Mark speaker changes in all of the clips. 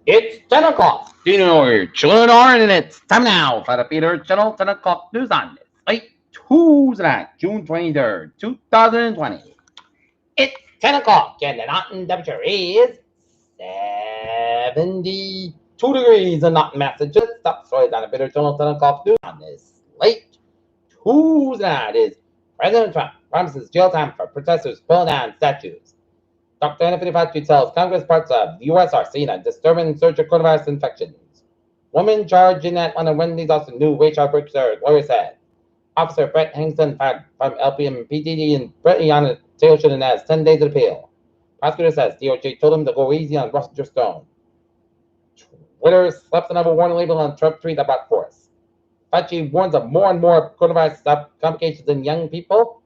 Speaker 1: It's 10 o'clock. Do you know where your children are? And it's time now for the Peter Channel 10 o'clock news on this late Tuesday night, June 23rd, 2020. It's 10 o'clock and the mountain temperature is 72 degrees in Norton, Massachusetts. That's right on the Peter Channel 10 o'clock news on this late Tuesday night is President Trump promises jail time for protesters pulling down statues. Dr. Anthony Fauci tells Congress parts of the U.S. are seeing a disturbing surge of coronavirus infections. Woman charged in that one of Wendy's also new racial breakthrough, lawyer said. Officer Brett Hingston from LPMPTD in Brittany Station has 10 days to appeal. Prosecutor says DOJ told him to go easy on Roger Stone. Twitter slaps another warning label on Trump tweet about force. Fauci warns of more and more coronavirus complications in young people.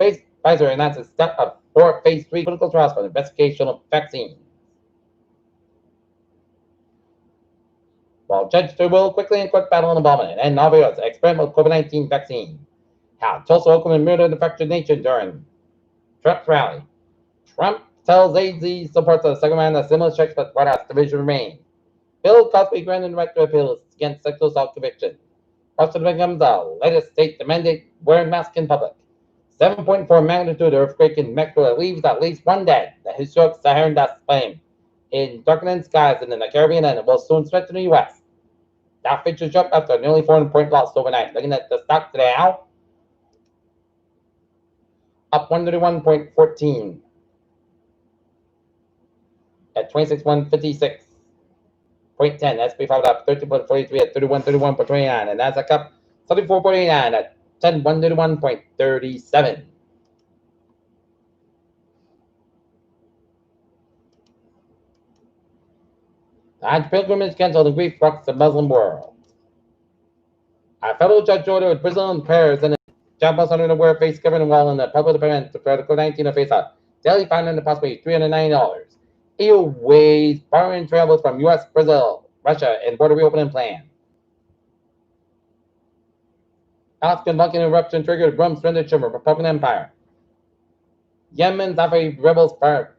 Speaker 1: Pfizer announces step of 4 phase 3 clinical trials for investigational vaccine. While Judge will quickly in court battle involvement and Navios experimental COVID-19 vaccine. How Tulsa, Oklahoma murdered affected nation during Trump's rally. Trump tells AZ supports the second round of stimulus checks, but White House division remains. Bill Cosby granted director appeals against sexual assault conviction. Washington becomes the latest state to mandate wearing masks in public. 7.4 magnitude earthquake in Mexico that leaves at least one dead. The historic Saharan dust flame in darkening skies in the Caribbean and will soon spread to the U.S. Dow futures jumped after a nearly 400-point loss overnight. Looking at the stock today, Dow up 131.14 at 26,156.10. SP 5 up 13.43 at 31.31.29, and Nasdaq up 34.89 at 10,131.37. The Hajj pilgrimage canceled in grief rocks the Muslim world. A federal judge ordered Brazil and Paris and Japanese under the wear face covering wall in the public event to the COVID-19 face a daily fine and possibly $390. EU weighs foreign travels from U.S., Brazil, Russia, and border reopening plan. Alaskan volcano eruption triggered Rome surrender from Republican Empire. Yemen's Houthi rebels fire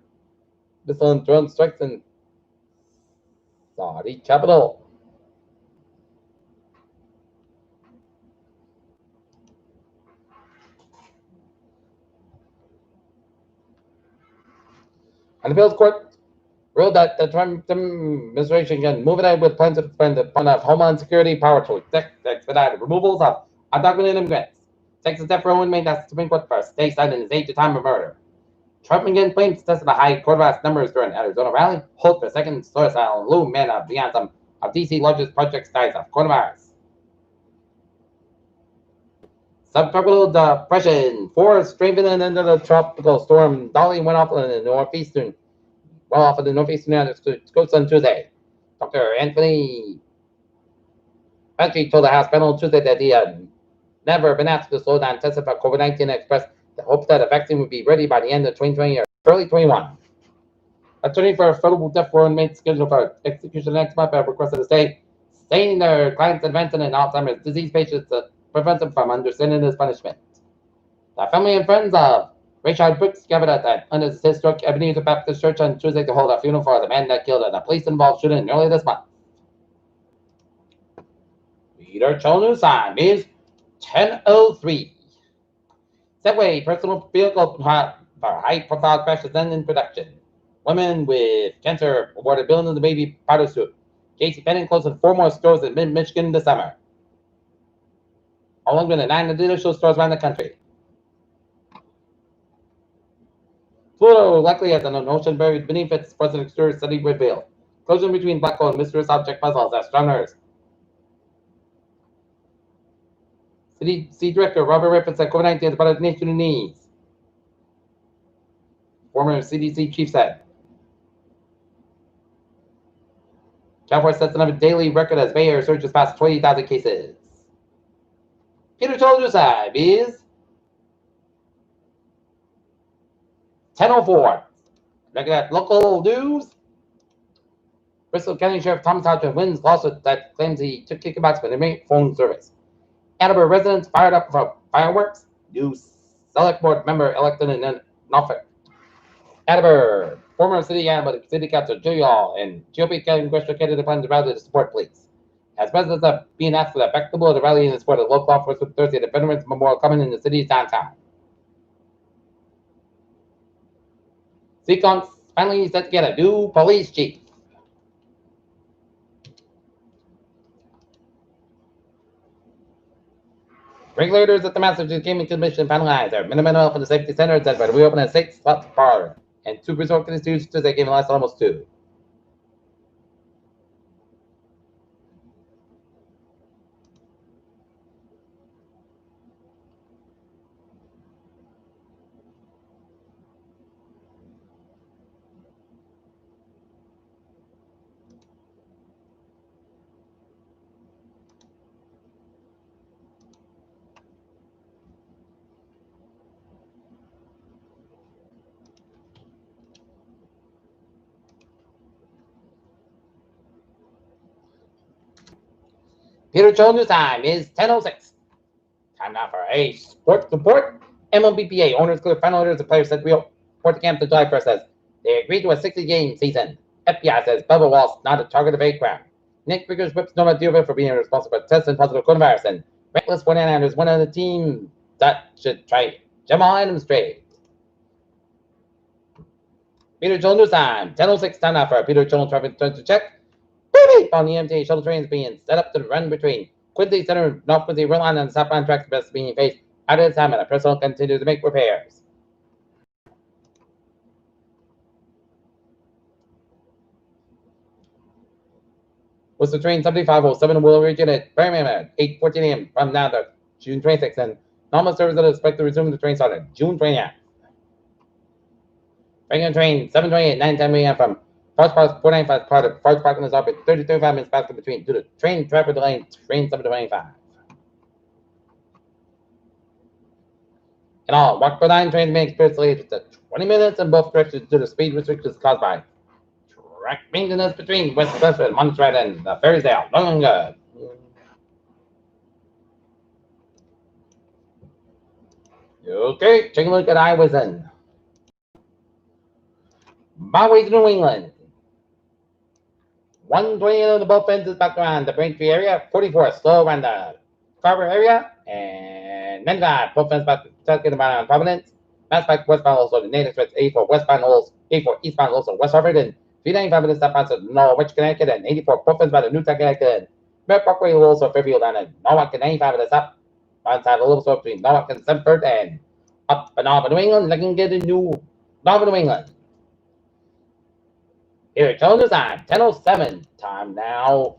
Speaker 1: missile and drone strikes in Saudi capital. And the appeals court ruled that the Trump administration can move ahead with plans to expand the Department of Homeland Security power to expedite removals of undocumented immigrants. Texas Death Row inmate that the Supreme Court first stay cited in his age to time of murder. Trump again claims to test the high coronavirus numbers during Arizona rally. Hold for second source on Lou Manna beyond some of DC's largest project size of coronavirus. Subtropical depression. Force strengthening into the tropical storm. Dolly went off in the northeastern, well off of the northeastern United States on Tuesday. Dr. Anthony Fauci told the House panel Tuesday that he had never been asked to slow down testing for COVID-19 and expressed the hope that a vaccine would be ready by the end of 2020 or early 21. Attorney for a federal death row inmate scheduled for execution next month have requested the state staying their clients advancing in Alzheimer's disease patients to prevent them from understanding this punishment. The family and friends of Rayshard Brooks gathered at under the historic Ebenezer Baptist Church on Tuesday to hold a funeral for the man that killed in a police-involved shooting earlier this month. Peter Channel News time is 10:03. Segway personal vehicle for high-profile crashes and in production. Women with cancer awarded billions of baby powder soup. J.C. Penney closes 4 more stores in mid-Michigan this summer. Along with the 9 additional stores around the country. Pluto likely has an ocean buried beneath its present exterior study revealed. Collision between black hole and mysterious object puzzles astronomers. CDC Director Robert Redford said COVID-19 is about its national needs. Former CDC chief said. California sets another daily record as Bay Area surges past 20,000 cases. Peter told you side is 10:04. Looking at local news. Bristol County Sheriff Thomas Hodgson wins lawsuit that claims he took kickbacks for the phone service. Attleboro residents fired up for fireworks. New select board member elected in Norfolk. Attleboro Former city but city councilor Joey Hall and GOP congressional candidate plans to rally to support police. As residents are being asked for the effective of the rally in support of local law enforcement Thursday at the Veterans Memorial coming in the city's downtown. Seaconks finally set to get a new police chief. Regulators at the Massachusetts Gaming Commission finalized their minimum for the safety center that will reopen at 6 slots bar and 2 resort institutions that game last almost 2. Peter Jones' time is 10:06. Time now for a sports report. MLBPA owners clear final orders of players set real report the camp to July 1st says they agreed to a 60-game season. FBI says Bubba Walsh not a target of hate crime. Nick Riggers whips Norma Diover for being responsible for testing positive coronavirus. And reckless 49ers one of the team that should try Jamal Adams trade. Peter Jones' time 10:06. Time now for Peter Jones traffic to check. Baby! On the MTA shuttle trains being set up to run between Quincy Center, North Quincy Rail Line, and the southbound tracks best being faced at a time, and a person continues to make repairs. Was the train 7507 will reach at Birmingham at 8:14 a.m. from now to June 26th, and normal service is expected to resume the train started June 20th. Birmingham train 728 9:10 a.m. from Forest Park 495 part of Forest Park in the orbit 35 minutes faster between due to train traffic delay train 725. In all, Rockford Line trains may experience delays to 20 minutes in both directions due to speed restrictions caused by track maintenance between West Westford and Montreal and the Ferrysdale. Long good. Okay, take a look at Iowa's in. Byway to New England. 120 on the both ends back around the Braintree area, 44 slow around the Carver area, and 95 both ends back to Tuscan around Providence. Mass back westbound also the native threats 84 westbound also 84 eastbound also West Harvard and 395 minutes southbound to Norwich, Connecticut, and 84 both ends by the Newtown, Connecticut. Merritt Parkway also Fairfield down in Norwalk and 95 minutes up. One side a little slow between Norwalk and Stamford and up and over New England, looking good in New England. Here, Jones time, 10:07. Time now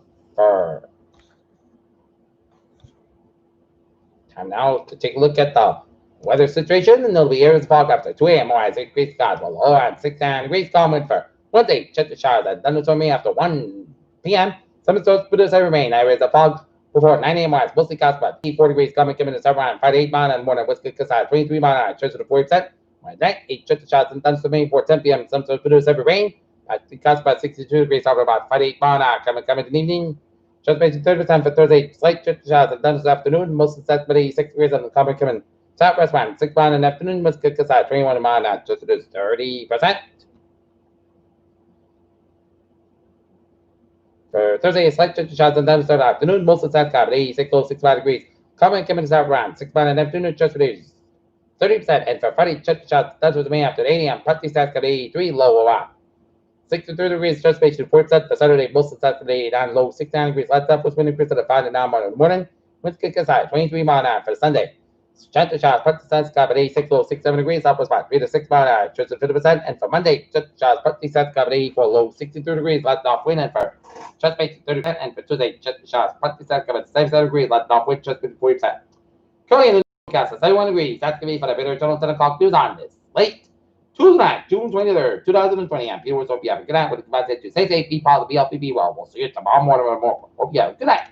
Speaker 1: to take a look at the weather situation, and there'll be areas of fog after 2 a.m. Otherwise, increased skies will low around 69 degrees. Calm wind for Wednesday. Check the showers and thunderstorming after 1 p.m. Some storms produce heavy rain. Areas of fog before 9 a.m. Otherwise, mostly clouds, but 4 degrees coming in the around 5 to 8 miles and morning. West Coast side 23 miles. Church to the 40%. Night 8 check the showers and thunderstorming before 10 p.m. Some storms produce heavy rain. Clouds about 62 degrees over about 5 to 8 miles coming in the evening. Transportation 30% for Thursday. Slight showers and thunders this afternoon. Most of the set 86 degrees on the coming southwest wind. 6 miles in the afternoon. West Coast side 21 miles now. Just it is 30%. For Thursday, slight showers and thunders this afternoon. Most of the set 86 low 65 degrees. Coming in the south around 6 miles in the afternoon. Just it is 30%. And for Friday, showers and thunders with me after 8 a.m. Partly south 83 low around 63 degrees, just space to 4% for Saturday, most of Saturday down low 69 degrees, lights up with wind increase at a 5 to 9 mile in the morning. Winds kick aside, 23 mile an hour for Sunday. Chance of showers, partly sun sky at 86 low 67 degrees, southwest by 3 to 6 mile an hour, chance of 50%. And for Monday, chance of showers, partly sun sky at 84 low 62 degrees, lights off wind. And for chance space to 30%. And for Tuesday, chance of showers, partly sun sky at 77 degrees, lights off wind, chance space to 40%. Currently in the forecast, 71 degrees. That's going to be for the Bitter Channel 10 o'clock news on this late Tuesday night, June 23rd, 2020. I'm Peter Woods. Hope you have a good night. With the to stay safe, be positive, be healthy, be well. We'll see you tomorrow morning. Hope you have a good night.